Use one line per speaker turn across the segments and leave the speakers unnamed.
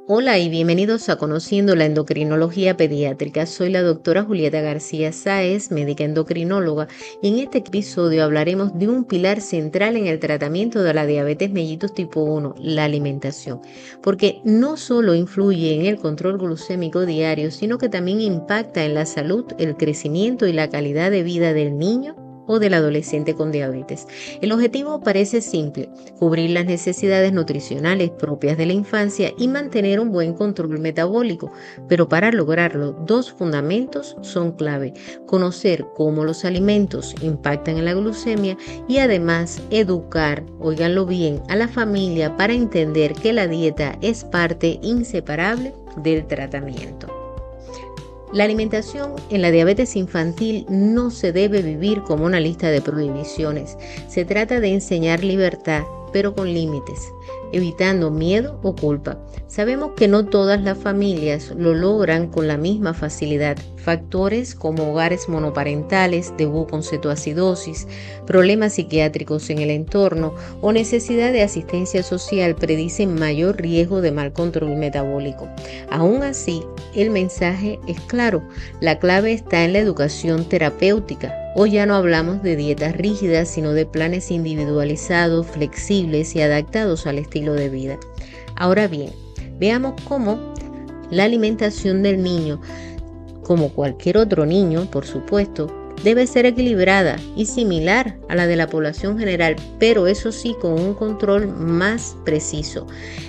Hola y bienvenidos a Conociendo la Endocrinología Pediátrica. Soy la doctora Julieta García Sáez, médica endocrinóloga, y en este episodio hablaremos de un pilar central en el tratamiento de la diabetes mellitus tipo 1, la alimentación, porque no solo influye en el control glucémico diario, sino que también impacta en la salud, el crecimiento y la calidad de vida del niño o del adolescente con diabetes. El objetivo parece simple: cubrir las necesidades nutricionales propias de la infancia y mantener un buen control metabólico. Pero para lograrlo, dos fundamentos son clave: conocer cómo los alimentos impactan en la glucemia y además educar, óiganlo bien, a la familia para entender que la dieta es parte inseparable del tratamiento. La alimentación en la diabetes infantil no se debe vivir como una lista de prohibiciones. Se trata de enseñar libertad, pero con límites, evitando miedo o culpa. Sabemos que no todas las familias lo logran con la misma facilidad. Factores como hogares monoparentales, debut con cetoacidosis, problemas psiquiátricos en el entorno o necesidad de asistencia social predicen mayor riesgo de mal control metabólico. Aún así, el mensaje es claro: la clave está en la educación terapéutica. Hoy ya no hablamos de dietas rígidas, sino de planes individualizados, flexibles y adaptados al estilo de vida. Ahora bien, veamos cómo la alimentación del niño, como cualquier otro niño, por supuesto, debe ser equilibrada y similar a la de la población general, pero eso sí, con un control más preciso.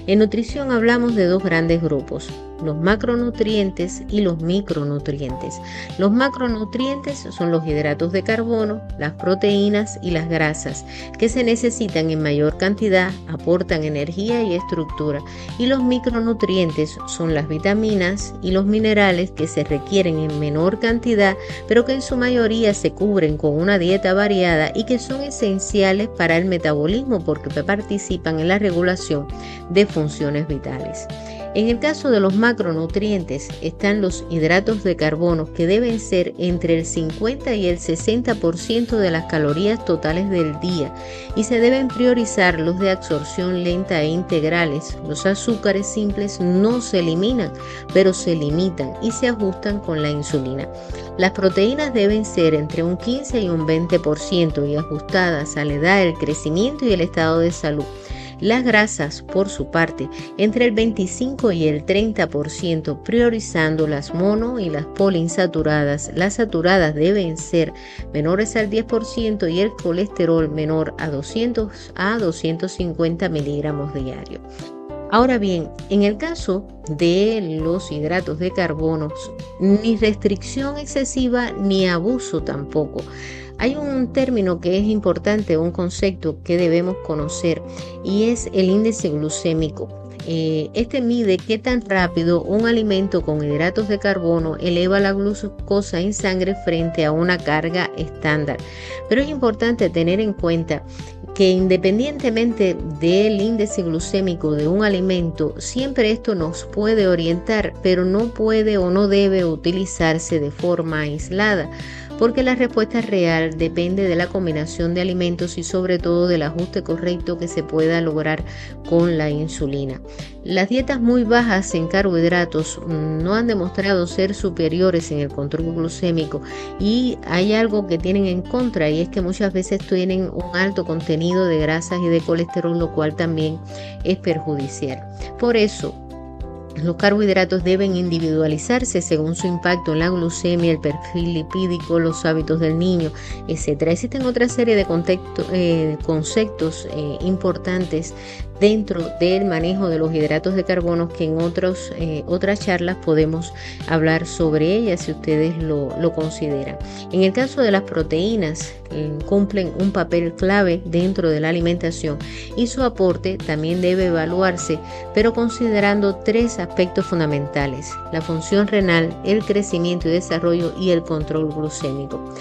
En nutrición hablamos de dos grandes grupos: los macronutrientes y los micronutrientes. Los macronutrientes son los hidratos de carbono, las proteínas y las grasas, que se necesitan en mayor cantidad, aportan energía y estructura. Y los micronutrientes son las vitaminas y los minerales, que se requieren en menor cantidad, pero que en su mayoría se cubren con una dieta variada y que son esenciales para el metabolismo porque participan en la regulación de funciones vitales. En el caso de los macronutrientes están los hidratos de carbono, que deben ser entre el 50 y el 60% de las calorías totales del día, y se deben priorizar los de absorción lenta e integrales. Los azúcares simples no se eliminan, pero se limitan y se ajustan con la insulina. Las proteínas deben ser entre un 15 y un 20% y ajustadas a la edad, el crecimiento y el estado de salud. Las grasas, por su parte, entre el 25 y el 30%, priorizando las mono y las poliinsaturadas. Las saturadas deben ser menores al 10% y el colesterol menor a 200 a 250 miligramos diarios. Ahora bien, en el caso de los hidratos de carbono, ni restricción excesiva ni abuso tampoco. Hay un término que es importante, un concepto que debemos conocer, y es el índice glucémico. Este mide qué tan rápido un alimento con hidratos de carbono eleva la glucosa en sangre frente a una carga estándar. Pero es importante tener en cuenta que independientemente del índice glucémico de un alimento, siempre esto nos puede orientar, pero no puede o no debe utilizarse de forma aislada, porque la respuesta real depende de la combinación de alimentos y sobre todo del ajuste correcto que se pueda lograr con la insulina. Las dietas muy bajas en carbohidratos no han demostrado ser superiores en el control glucémico, y hay algo que tienen en contra, y es que muchas veces tienen un alto contenido de grasas y de colesterol, lo cual también es perjudicial. Por eso, los carbohidratos deben individualizarse según su impacto en la glucemia, el perfil lipídico, los hábitos del niño, etc. Existen otra serie de conceptos importantes dentro del manejo de los hidratos de carbono que en otras charlas podemos hablar sobre ellas si ustedes lo consideran. En el caso de las proteínas, cumplen un papel clave dentro de la alimentación y su aporte también debe evaluarse, pero considerando tres aspectos fundamentales: la función renal, el crecimiento y desarrollo y el control glucémico.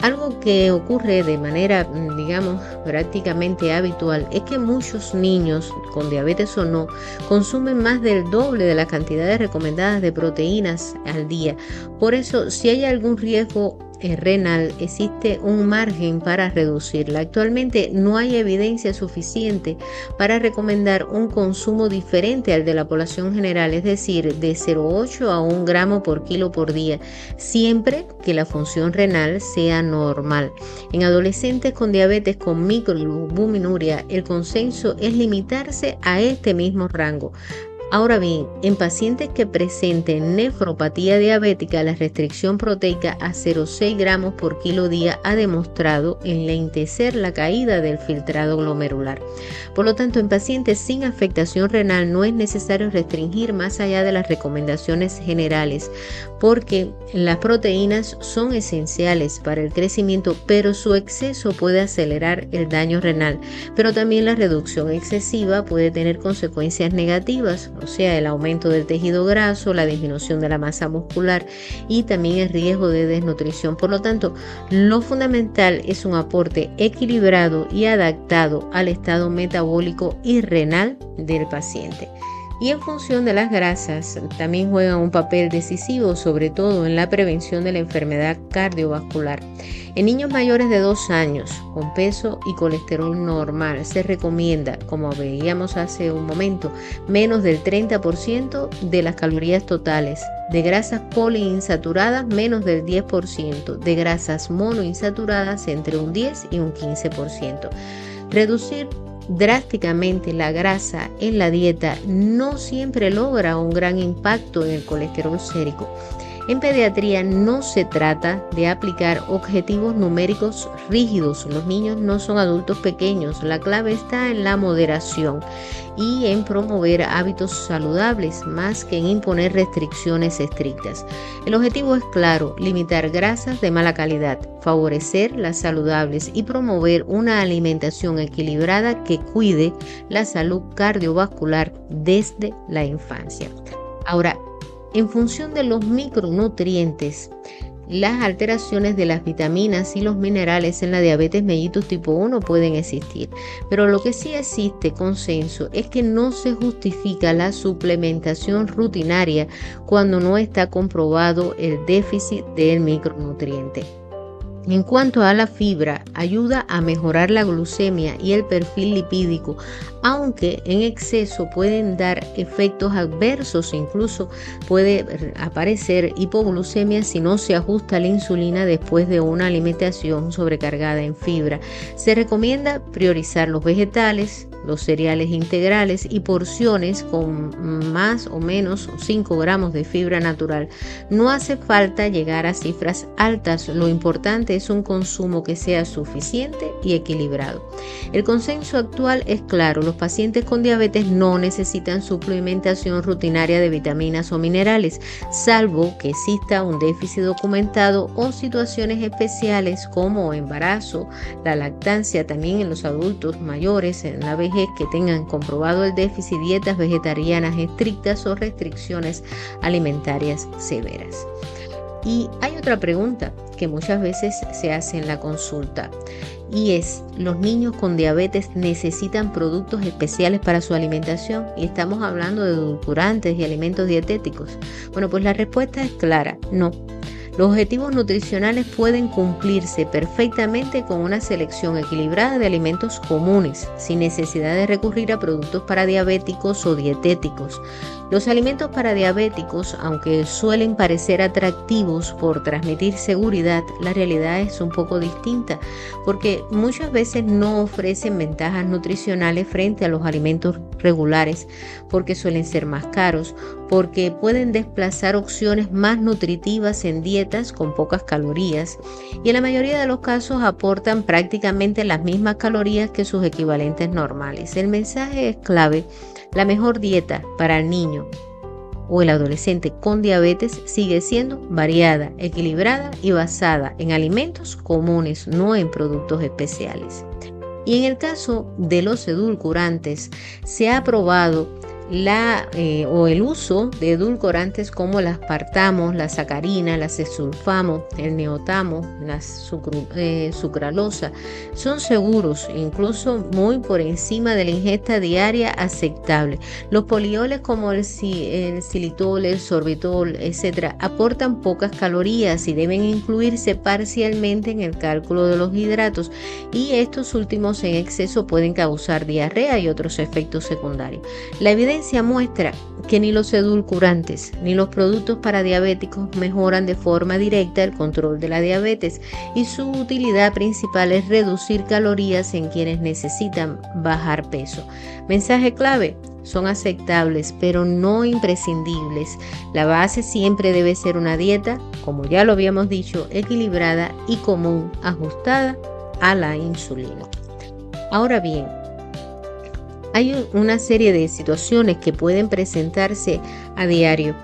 Algo que ocurre de manera, prácticamente habitual es que muchos niños, con diabetes o no, consumen más del doble de las cantidades recomendadas de proteínas al día. Por eso, si hay algún riesgo renal existe un margen para reducirla. Actualmente no hay evidencia suficiente para recomendar un consumo diferente al de la población general, es decir, de 0,8 a 1 gramo por kilo por día, siempre que la función renal sea normal. En adolescentes con diabetes con microalbuminuria, el consenso es limitarse a este mismo rango. Ahora bien, en pacientes que presenten nefropatía diabética, la restricción proteica a 0,6 gramos por kilo día ha demostrado enlentecer la caída del filtrado glomerular. Por lo tanto, en pacientes sin afectación renal no es necesario restringir más allá de las recomendaciones generales, porque las proteínas son esenciales para el crecimiento, pero su exceso puede acelerar el daño renal. Pero también la reducción excesiva puede tener consecuencias negativas, o sea, el aumento del tejido graso, la disminución de la masa muscular y también el riesgo de desnutrición. Por lo tanto, lo fundamental es un aporte equilibrado y adaptado al estado metabólico y renal del paciente. Y en función de las grasas, también juegan un papel decisivo, sobre todo en la prevención de la enfermedad cardiovascular. En niños mayores de 2 años, con peso y colesterol normal, se recomienda, como veíamos hace un momento, menos del 30% de las calorías totales, de grasas poliinsaturadas menos del 10%, de grasas monoinsaturadas entre un 10 y un 15%. Reducir drásticamente la grasa en la dieta no siempre logra un gran impacto en el colesterol sérico. En pediatría no se trata de aplicar objetivos numéricos rígidos. Los niños no son adultos pequeños. La clave está en la moderación y en promover hábitos saludables más que en imponer restricciones estrictas. El objetivo es claro: limitar grasas de mala calidad, favorecer las saludables y promover una alimentación equilibrada que cuide la salud cardiovascular desde la infancia. Ahora, en función de los micronutrientes, las alteraciones de las vitaminas y los minerales en la diabetes mellitus tipo 1 pueden existir, pero lo que sí existe consenso es que no se justifica la suplementación rutinaria cuando no está comprobado el déficit del micronutriente. En cuanto a la fibra, ayuda a mejorar la glucemia y el perfil lipídico, aunque en exceso pueden dar efectos adversos, incluso puede aparecer hipoglucemia si no se ajusta la insulina después de una alimentación sobrecargada en fibra. Se recomienda priorizar los vegetales, los cereales integrales y porciones con más o menos 5 gramos de fibra natural. No hace falta llegar a cifras altas, lo importante es un consumo que sea suficiente y equilibrado. El consenso actual es claro: los pacientes con diabetes no necesitan suplementación rutinaria de vitaminas o minerales, salvo que exista un déficit documentado o situaciones especiales como embarazo, la lactancia, también en los adultos mayores, en la vejez, que tengan comprobado el déficit, dietas vegetarianas estrictas o restricciones alimentarias severas. Y hay otra pregunta que muchas veces se hace en la consulta, y es: ¿los niños con diabetes necesitan productos especiales para su alimentación? Y estamos hablando de edulcorantes y alimentos dietéticos. Bueno, pues la respuesta es clara: no. Los objetivos nutricionales pueden cumplirse perfectamente con una selección equilibrada de alimentos comunes, sin necesidad de recurrir a productos para diabéticos o dietéticos. Los alimentos para diabéticos, aunque suelen parecer atractivos por transmitir seguridad, la realidad es un poco distinta, porque muchas veces no ofrecen ventajas nutricionales frente a los alimentos regulares, porque suelen ser más caros, porque pueden desplazar opciones más nutritivas en dietas con pocas calorías, y en la mayoría de los casos aportan prácticamente las mismas calorías que sus equivalentes normales. El mensaje es clave: la mejor dieta para el niño o el adolescente con diabetes sigue siendo variada, equilibrada y basada en alimentos comunes, no en productos especiales. Y en el caso de los edulcorantes, se ha probado o el uso de edulcorantes como el aspartamo, la sacarina, la cesulfamo, el neotamo, la sucralosa son seguros, incluso muy por encima de la ingesta diaria aceptable. Los polioles como el xilitol, el sorbitol, etcétera, aportan pocas calorías y deben incluirse parcialmente en el cálculo de los hidratos, y estos últimos en exceso pueden causar diarrea y otros efectos secundarios. La evidencia muestra que ni los edulcorantes ni los productos para diabéticos mejoran de forma directa el control de la diabetes, y su utilidad principal es reducir calorías en quienes necesitan bajar peso. Mensaje clave: son aceptables, pero no imprescindibles. La base siempre debe ser una dieta, como ya lo habíamos dicho, equilibrada y común, ajustada a la insulina. Ahora bien, hay una serie de situaciones que pueden presentarse a diario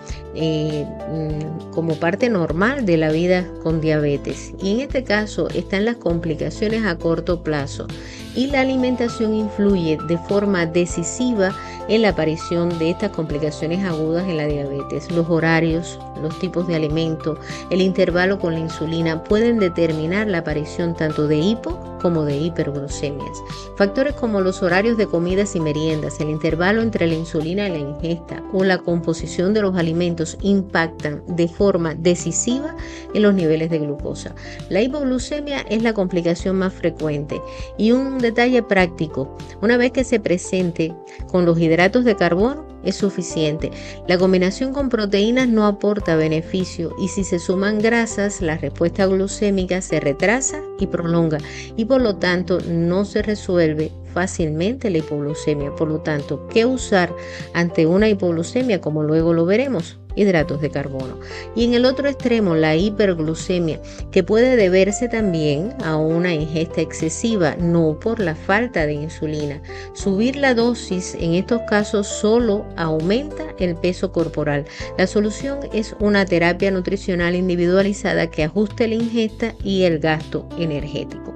como parte normal de la vida con diabetes, y en este caso están las complicaciones a corto plazo, y la alimentación influye de forma decisiva en la aparición de estas complicaciones agudas en la diabetes. Los horarios, los tipos de alimento, el intervalo con la insulina pueden determinar la aparición tanto de hipo como de hiperglucemias. Factores como los horarios de comidas y meriendas, el intervalo entre la insulina y la ingesta o la composición de los alimentos impactan de forma decisiva en los niveles de glucosa. La hipoglucemia es la complicación más frecuente, y un detalle práctico: una vez que se presente con los hidratos de carbono es suficiente. La combinación con proteínas no aporta beneficio, y si se suman grasas, la respuesta glucémica se retrasa y prolonga, y por lo tanto no se resuelve fácilmente la hipoglucemia. Por lo tanto, ¿qué usar ante una hipoglucemia? Como luego lo veremos, hidratos de carbono. Y en el otro extremo, la hiperglucemia, que puede deberse también a una ingesta excesiva, no por la falta de insulina. Subir la dosis en estos casos solo aumenta el peso corporal. La solución es una terapia nutricional individualizada que ajuste la ingesta y el gasto energético.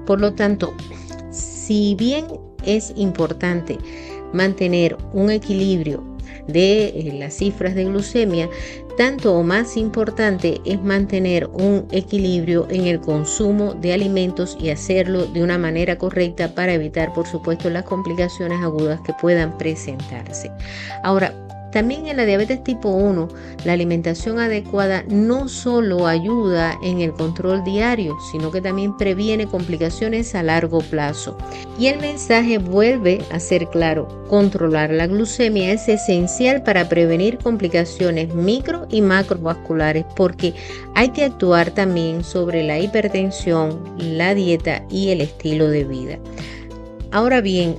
Por lo tanto, si bien es importante mantener un equilibrio de las cifras de glucemia, tanto o más importante es mantener un equilibrio en el consumo de alimentos y hacerlo de una manera correcta para evitar, por supuesto, las complicaciones agudas que puedan presentarse. Ahora, también en la diabetes tipo 1, la alimentación adecuada no solo ayuda en el control diario, sino que también previene complicaciones a largo plazo. Y el mensaje vuelve a ser claro: controlar la glucemia es esencial para prevenir complicaciones micro y macrovasculares, porque hay que actuar también sobre la hipertensión, la dieta y el estilo de vida. Ahora bien,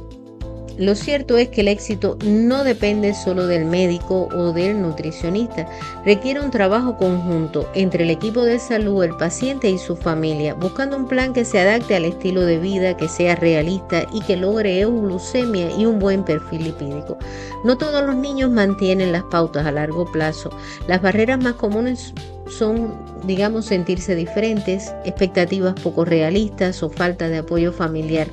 lo cierto es que el éxito no depende solo del médico o del nutricionista. Requiere un trabajo conjunto entre el equipo de salud, el paciente y su familia, buscando un plan que se adapte al estilo de vida, que sea realista y que logre euglucemia y un buen perfil lipídico. No todos los niños mantienen las pautas a largo plazo. Las barreras más comunes son, sentirse diferentes, expectativas poco realistas o falta de apoyo familiar.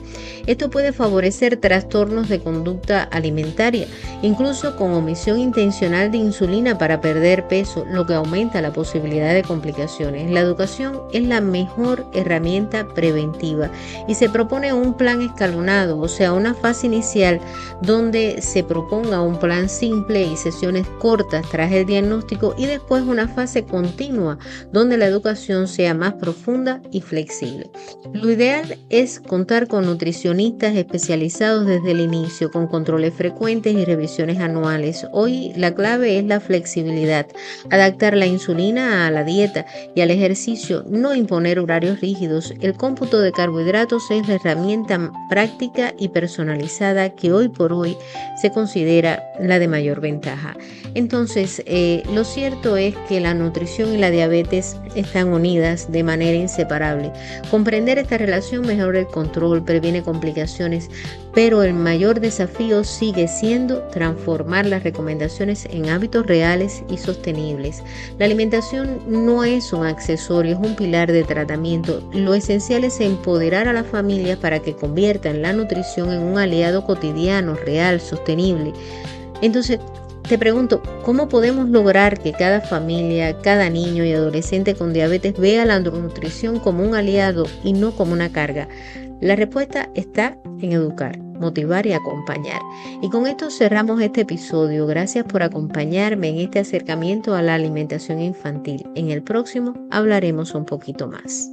Esto puede favorecer trastornos de conducta alimentaria, incluso con omisión intencional de insulina para perder peso, lo que aumenta la posibilidad de complicaciones. La educación es la mejor herramienta preventiva y se propone un plan escalonado, o sea, una fase inicial donde se proponga un plan simple y sesiones cortas tras el diagnóstico, y después una fase continua donde la educación sea más profunda y flexible. Lo ideal es contar con nutricionistas especializados desde el inicio, con controles frecuentes y revisiones anuales. Hoy la clave es la flexibilidad, adaptar la insulina a la dieta y al ejercicio, no imponer horarios rígidos. El cómputo de carbohidratos es la herramienta práctica y personalizada que hoy por hoy se considera la de mayor ventaja. Entonces, lo cierto es que la nutrición y la diabetes están unidas de manera inseparable. Comprender esta relación mejora el control, previene complicaciones, pero el mayor desafío sigue siendo transformar las recomendaciones en hábitos reales y sostenibles. La alimentación no es un accesorio, es un pilar de tratamiento. Lo esencial es empoderar a las familias para que conviertan la nutrición en un aliado cotidiano, real, sostenible. Entonces, te pregunto, ¿cómo podemos lograr que cada familia, cada niño y adolescente con diabetes vea la nutrición como un aliado y no como una carga? La respuesta está en educar, motivar y acompañar. Y con esto cerramos este episodio. Gracias por acompañarme en este acercamiento a la alimentación infantil. En el próximo hablaremos un poquito más.